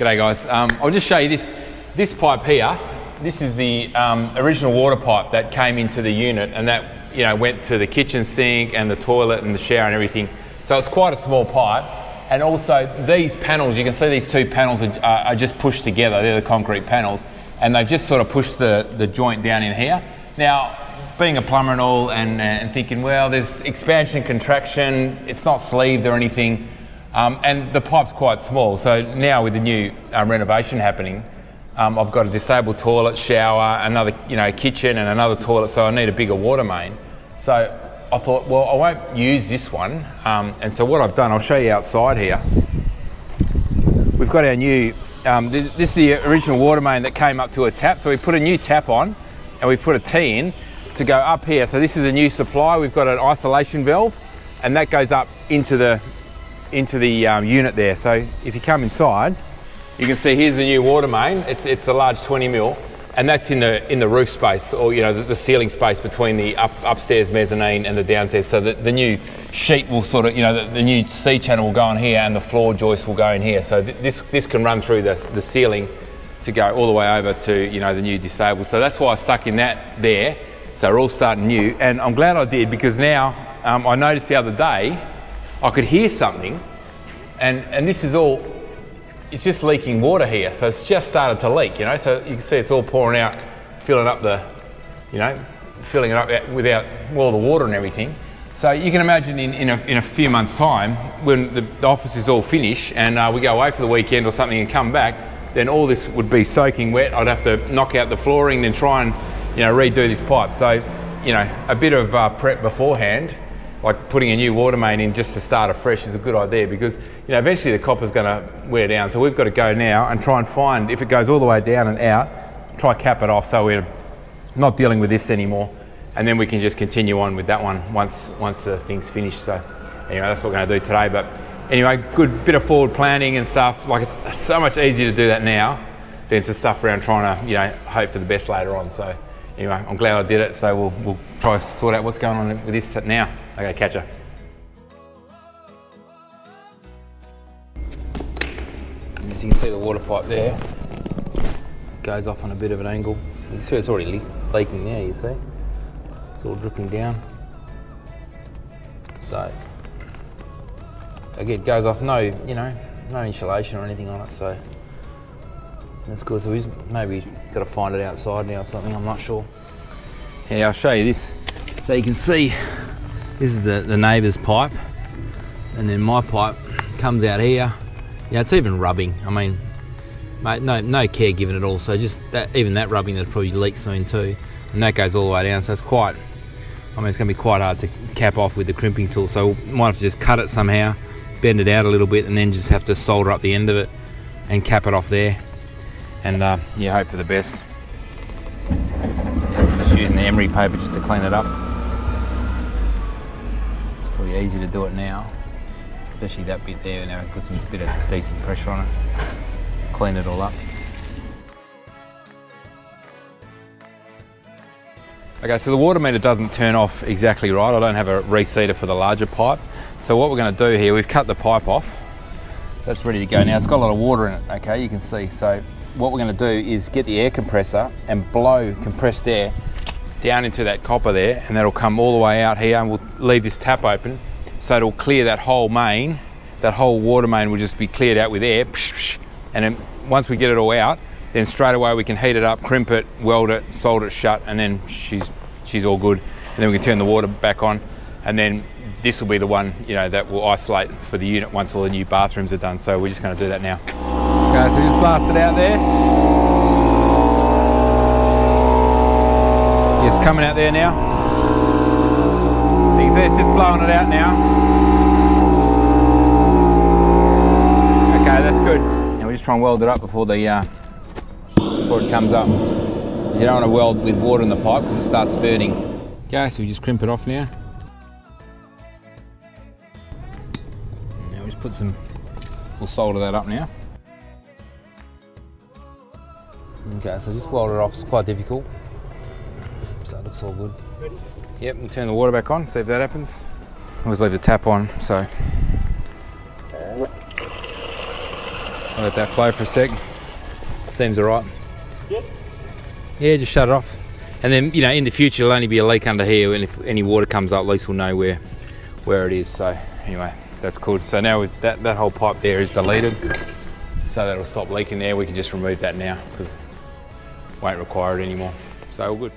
G'day guys. I'll just show you this pipe here. This is the original water pipe that came into the unit, and that went to the kitchen sink and the toilet and the shower and everything. So it's quite a small pipe. And also these panels, you can see these two panels are just pushed together. They're the concrete panels, and they've just sort of pushed the joint down in here. Now, being a plumber and all, and thinking, well, there's expansion and contraction. It's not sleeved or anything. And the pipe's quite small, so now with the new renovation happening, I've got a disabled toilet, shower, another kitchen and another toilet, so I need a bigger water main. So I thought, well, I won't use this one, and so what I've done, I'll show you outside here. We've got our new, this is the original water main that came up to a tap, so we put a new tap on and we put a T in to go up here. So this is a new supply. We've got an isolation valve, and that goes up into the unit there. So if you come inside, you can see here's the new water main. It's a large 20 mil, and that's in the roof space, or the ceiling space between the upstairs mezzanine and the downstairs. So the new sheet will sort of, the new C channel will go in here, and the floor joist will go in here. So this can run through the ceiling to go all the way over to the new disabled. So that's why I stuck in that there. So we're all starting new, and I'm glad I did, because now I noticed the other day I could hear something, and this is all, it's just leaking water here. So it's just started to leak, so you can see it's all pouring out, filling up filling it up without all the water and everything. So you can imagine in a few months' time, when the office is all finished and we go away for the weekend or something and come back, then all this would be soaking wet. I'd have to knock out the flooring, then try and redo this pipe. So a bit of prep beforehand, like putting a new water main in just to start afresh, is a good idea, because eventually the copper's going to wear down. So we've got to go now and try and find, if it goes all the way down and out, try cap it off so we're not dealing with this anymore, and then we can just continue on with that one once the thing's finished. So anyway, that's what we're going to do today. But anyway, good bit of forward planning and stuff. Like, it's so much easier to do that now than to stuff around trying to hope for the best later on. So anyway, I'm glad I did it. So we'll try to sort out what's going on with this now. Okay, catch ya. As you can see, the water pipe there goes off on a bit of an angle. You can see it's already leaking there, you see? It's all dripping down. So again, it goes off, no insulation or anything on it, so that's good. So we've maybe got to find it outside now or something, I'm not sure. Yeah, I'll show you this. So you can see, this is the neighbour's pipe, and then my pipe comes out here. It's even rubbing. I mean, mate, no care given at all. So just even that rubbing, that'll probably leak soon too. And that goes all the way down, so it's quite, it's going to be quite hard to cap off with the crimping tool. So we might have to just cut it somehow, bend it out a little bit, and then just have to solder up the end of it and cap it off there. And hope for the best. Just using the emery paper just to clean it up. It's probably easy to do it now, especially that bit there. Now put some bit of decent pressure on it, clean it all up. Okay, so the water meter doesn't turn off exactly right. I don't have a reseater for the larger pipe. So what we're going to do here, we've cut the pipe off. So that's ready to go now. It's got a lot of water in it, okay, you can see. So what we're going to do is get the air compressor and blow compressed air down into that copper there, and that'll come all the way out here, and we'll leave this tap open so it'll clear that whole main. That whole water main will just be cleared out with air, and then once we get it all out, then straight away we can heat it up, crimp it, weld it, solder it shut, and then she's all good. And then we can turn the water back on, and then this will be the one that will isolate for the unit once all the new bathrooms are done. So we're just going to do that now. Okay, so just blast it out there. It's coming out there now. You can see it's just blowing it out now. Okay, that's good. Now we just try and weld it up before it comes up. You don't want to weld with water in the pipe because it starts spurting. Okay, so we just crimp it off now. Now we just we'll solder that up now. Okay, so just weld it off. It's quite difficult. So it looks all good. Ready? Yep, we'll turn the water back on, see if that happens. Always leave the tap on, so. I'll let that flow for a sec. Seems all right. Yep. Yeah, just shut it off. And then, you know, in the future, there'll only be a leak under here, and if any water comes up, at least we'll know where it is. So anyway, that's cool. So now with that whole pipe there is deleted. So that'll stop leaking there. We can just remove that now because won't require it anymore. So all good.